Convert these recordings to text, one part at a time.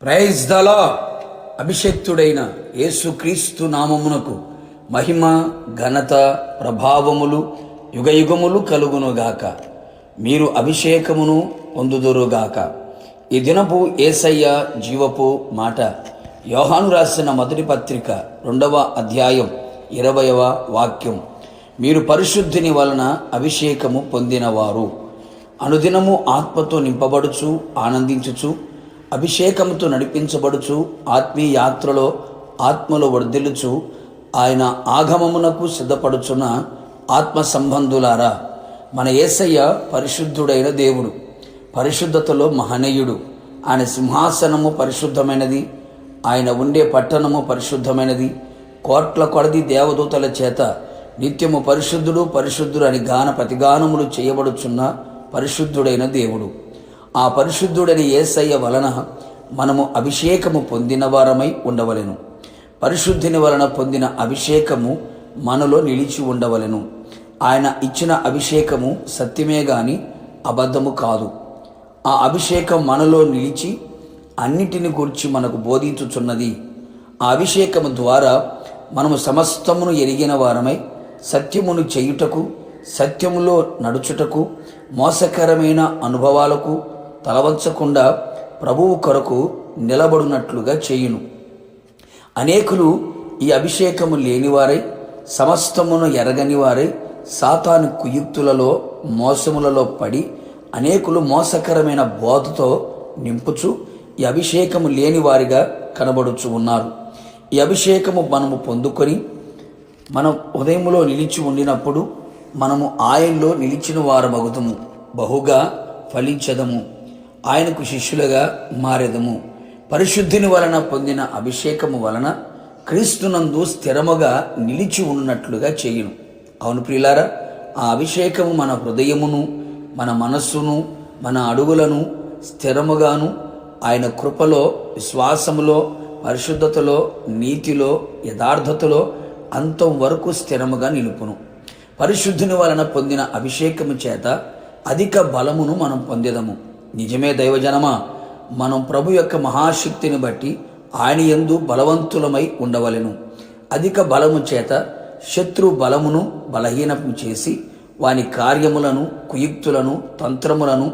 Praise the lord. అభిషేక్తుడైన యేసుక్రీస్తు నామమునకు మహిమ, ఘనత, ప్రభావములు యుగయుగములు కలుగునుగాక. మీరు అభిషేకమును పొందుదురుగాక. ఈ దినపు యేసయ్య జీవపు మాట యోహాను రాసిన మొదటి పత్రిక 2వ అధ్యాయం 20వ వాక్యం. మీరు పరిశుద్ధిని వలన అభిషేకము పొందినవారు, అనుదినము ఆత్మతో నింపబడుచు ఆనందించుచు అభిషేకముతో నడిపించబడుచు ఆత్మీయ యాత్రలో ఆత్మలో వర్ధిల్లుచు ఆయన ఆగమమునకు సిద్ధపడుచున్న ఆత్మ సంబంధులారా, మన యేసయ్య పరిశుద్ధుడైన దేవుడు, పరిశుద్ధతలో మహనీయుడు. ఆయన సింహాసనము పరిశుద్ధమైనది, ఆయన ఉండే పట్టణము పరిశుద్ధమైనది. కోట్ల కొలది దేవదూతల చేత నిత్యము పరిశుద్ధుడు పరిశుద్ధుడు అని ప్రతిగానములు చేయబడుచున్న పరిశుద్ధుడైన దేవుడు. ఆ పరిశుద్ధుడైన యేసయ్య వలన మనము అభిషేకము పొందిన వారమై ఉండవలెను. పరిశుద్ధిని వలన పొందిన అభిషేకము మనలో నిలిచి ఉండవలెను. ఆయన ఇచ్చిన అభిషేకము సత్యమే గాని అబద్ధము కాదు. ఆ అభిషేకం మనలో నిలిచి అన్నిటిని గురించి మనకు బోధించుచున్నది. ఆ అభిషేకము ద్వారా మనము సమస్తమును ఎరిగిన వారమై సత్యమును చేయుటకు, సత్యములో నడుచుటకు, మోసకరమైన అనుభవాలకు తలవంచకుండా ప్రభువు కొరకు నిలబడినట్లుగా చేయును. అనేకులు ఈ అభిషేకము లేనివారై, సమస్తమును ఎరగని వారై సాతాను కుయుక్తులలో మోసములలో పడి అనేకులు మోసకరమైన బోధతో నింపుచు ఈ అభిషేకము లేని వారిగా కనబడుచు ఉన్నారు. ఈ అభిషేకము మనము పొందుకొని మనం ఉదయంలో నిలిచి ఉండినప్పుడు మనము ఆయనలో నిలిచిన వారమగుదము, బహుగా ఫలించదము, ఆయనకు శిష్యులుగా మారెదము. పరిశుద్ధిని వలన పొందిన అభిషేకము వలన క్రీస్తునందు స్థిరముగా నిలిచి ఉన్నట్లుగా చేయును. అవును ప్రియులారా, ఆ అభిషేకము మన హృదయమును, మన మనస్సును, మన అడుగులను స్థిరముగాను ఆయన కృపలో, విశ్వాసములో, పరిశుద్ధతలో, నీతిలో, యథార్థతలో అంతం వరకు స్థిరముగా నిలుపును. పరిశుద్ధిని వలన పొందిన అభిషేకము చేత అధిక బలమును మనం పొందేదము. నిజమే దైవజనమా, మనం ప్రభు యొక్క మహాశక్తిని బట్టి ఆయన యందు బలవంతులమై ఉండవలెను. అధిక బలము చేత శత్రు బలమును బలహీనము చేసి వాని కార్యములను, కుయుక్తులను, తంత్రములను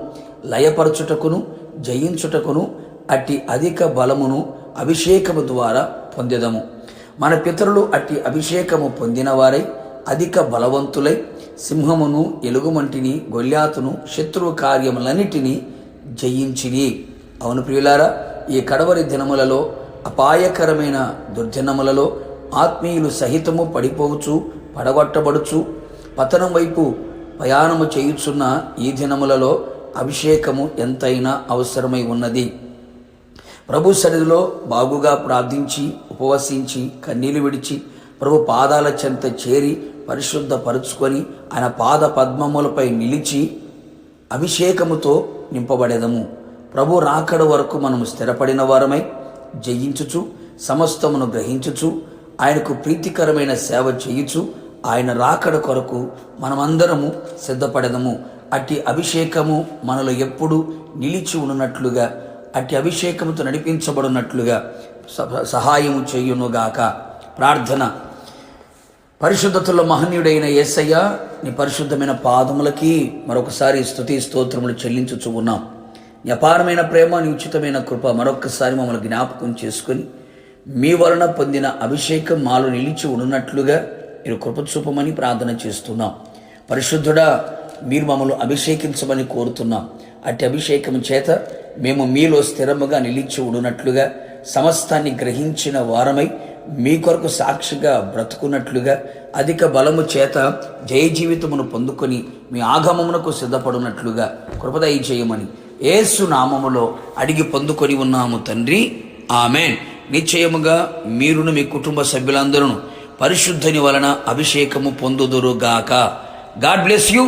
లయపరచుటకును జయించుటకును అట్టి అధిక బలమును అభిషేకము ద్వారా పొందెదము. మన పితరులు అట్టి అభిషేకము పొందిన వారై అధిక బలవంతులై సింహమును, ఎలుగుమంటిని, గొల్యాతును, శత్రువు కార్యములన్నిటినీ జయించిరి. అవును ప్రియులారా, ఈ కడవరి దినములలో, అపాయకరమైన దుర్దినములలో ఆత్మీయులు సహితము పడిపోవచ్చు, పడగొట్టబడుచు పతనం వైపు ప్రయాణము చేయుచున్న ఈ దినములలో అభిషేకము ఎంతైనా అవసరమై ఉన్నది. ప్రభు సన్నిధిలో బాగుగా ప్రార్థించి, ఉపవసించి, కన్నీళ్లు విడిచి ప్రభు పాదాల చెంత చేరి పరిశుద్ధపరుచుకొని ఆయన పాద పద్మములపై నిలిచి అభిషేకముతో నింపబడేదము. ప్రభు రాకడ వరకు మనము స్థిరపడిన వారమై జయించుచు, సమస్తమును గ్రహించుచు, ఆయనకు ప్రీతికరమైన సేవ చేయుచు, ఆయన రాకడ కొరకు మనమందరము సిద్ధపడదము. అట్టి అభిషేకము మనలో ఎప్పుడు నిలిచి ఉన్నట్లుగా, అట్టి అభిషేకముతో నడిపించబడినట్లుగా సహాయము చేయునుగాక. ప్రార్థన. పరిశుద్ధతలో మహనీయుడైన యేసయ్య, నీ పరిశుద్ధమైన పాదములకి మరొకసారి స్తుతి స్తోత్రములు చెల్లించుచు ఉన్నాం. నీ అపారమైన ప్రేమ, నీ ఉచితమైన కృప మరొకసారి మమ్మల్ని జ్ఞాపకం చేసుకొని మీ వలన పొందిన అభిషేకం మాలో నిలిచి ఉన్నట్లుగా మీరు కృప చూపమని ప్రార్థన చేస్తున్నాం. పరిశుద్ధుడా, మీరు మమ్మల్ని అభిషేకించమని కోరుతున్నాం. అట్టి అభిషేకం చేత మేము మీలో స్థిరముగా నిలిచి ఉన్నట్లుగా, సమస్తాన్ని గ్రహించిన వారమై మీ కొరకు సాక్షిగా బ్రతుకున్నట్లుగా, అధిక బలము చేత జయ జీవితమును పొందుకొని మీ ఆగమమునకు సిద్ధపడినట్లుగా కృపదయ చేయమని యేసు నామములో అడిగి పొందుకొని ఉన్నాము తండ్రి, ఆమేన్. నిశ్చయముగా మీరును మీ కుటుంబ సభ్యులందరూ పరిశుద్ధిని వలన అభిషేకము పొందుదురుగాక. God bless you.